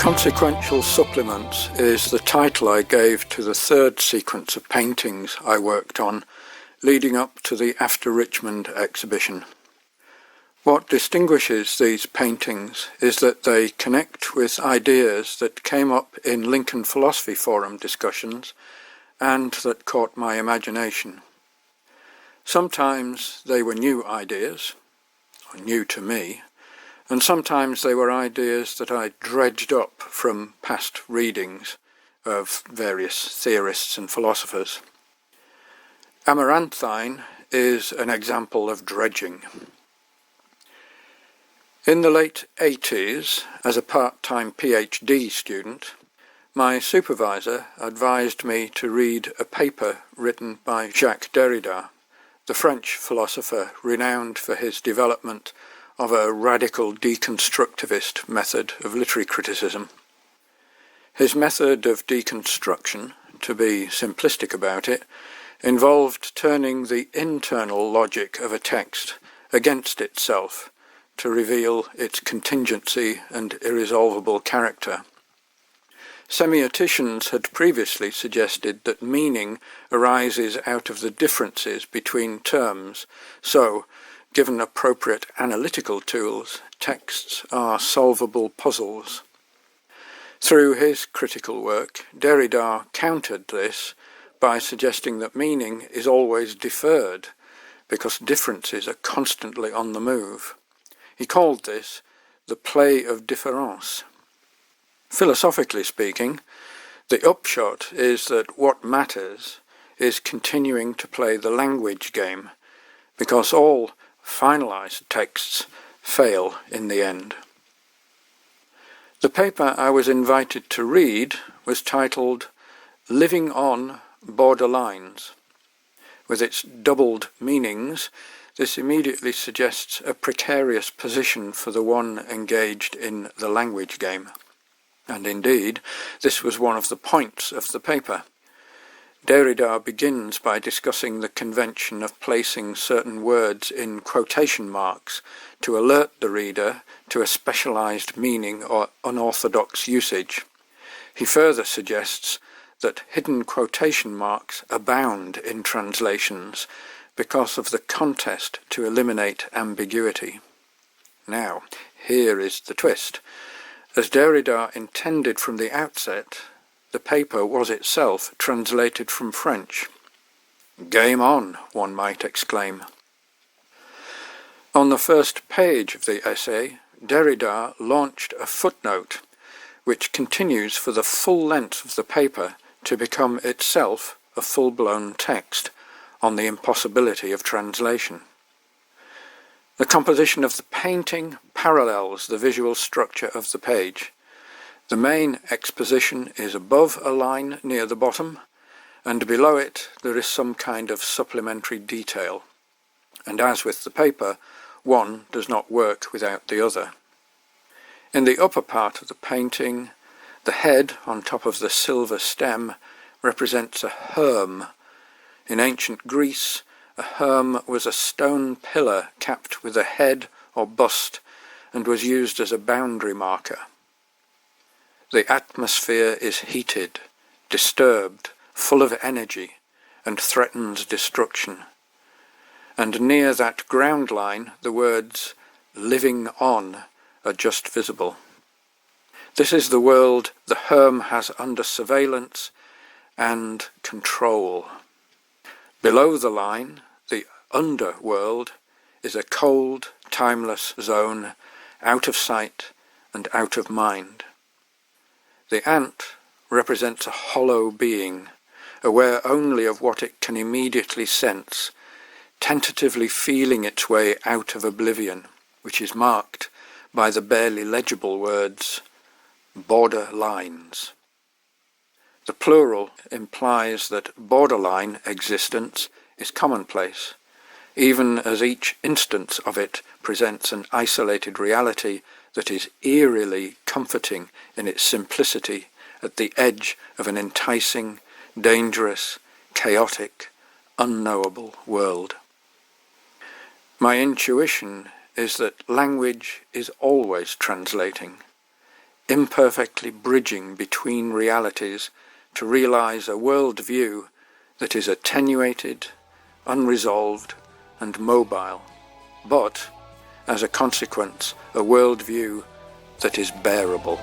Consequential Supplements is the title I gave to the third sequence of paintings I worked on leading up to the After Richmond exhibition. What distinguishes these paintings is that they connect with ideas that came up in Lincoln Philosophy Forum discussions and that caught my imagination. Sometimes they were new ideas, or new to me, and sometimes they were ideas that I dredged up from past readings of various theorists and philosophers. Amaranthine is an example of dredging. In the late 80s, as a part-time PhD student, my supervisor advised me to read a paper written by Jacques Derrida, the French philosopher renowned for his development of a radical deconstructivist method of literary criticism. His method of deconstruction, to be simplistic about it, involved turning the internal logic of a text against itself to reveal its contingency and irresolvable character. Semioticians had previously suggested that meaning arises out of the differences between terms, so given appropriate analytical tools, texts are solvable puzzles. Through his critical work, Derrida countered this by suggesting that meaning is always deferred, because differences are constantly on the move. He called this the play of difference. Philosophically speaking, the upshot is that what matters is continuing to play the language game, because all finalized texts fail in the end. The paper I was invited to read was titled Living on Borderlines. With its doubled meanings, this immediately suggests a precarious position for the one engaged in the language game. And indeed, this was one of the points of the paper. Derrida begins by discussing the convention of placing certain words in quotation marks to alert the reader to a specialized meaning or unorthodox usage. He further suggests that hidden quotation marks abound in translations because of the contest to eliminate ambiguity. Now, here is the twist. As Derrida intended from the outset, the paper was itself translated from French. Game on, one might exclaim. On the first page of the essay, Derrida launched a footnote which continues for the full length of the paper to become itself a full-blown text on the impossibility of translation. The composition of the painting parallels the visual structure of the page. The main exposition is above a line near the bottom, and below it there is some kind of supplementary detail. And as with the paper, one does not work without the other. In the upper part of the painting, the head on top of the silver stem represents a herm. In ancient Greece, a herm was a stone pillar capped with a head or bust and was used as a boundary marker. The atmosphere is heated, disturbed, full of energy, and threatens destruction. And near that ground line, the words "living on" are just visible. This is the world the herm has under surveillance and control. Below the line, the underworld, is a cold, timeless zone, out of sight and out of mind. The ant represents a hollow being, aware only of what it can immediately sense, tentatively feeling its way out of oblivion, which is marked by the barely legible words, border lines. The plural implies that borderline existence is commonplace, even as each instance of it presents an isolated reality that is eerily comforting in its simplicity at the edge of an enticing, dangerous, chaotic, unknowable world. My intuition is that language is always translating, imperfectly bridging between realities to realize a world-view that is attenuated, unresolved, and mobile, but, as a consequence, a world-view that is bearable.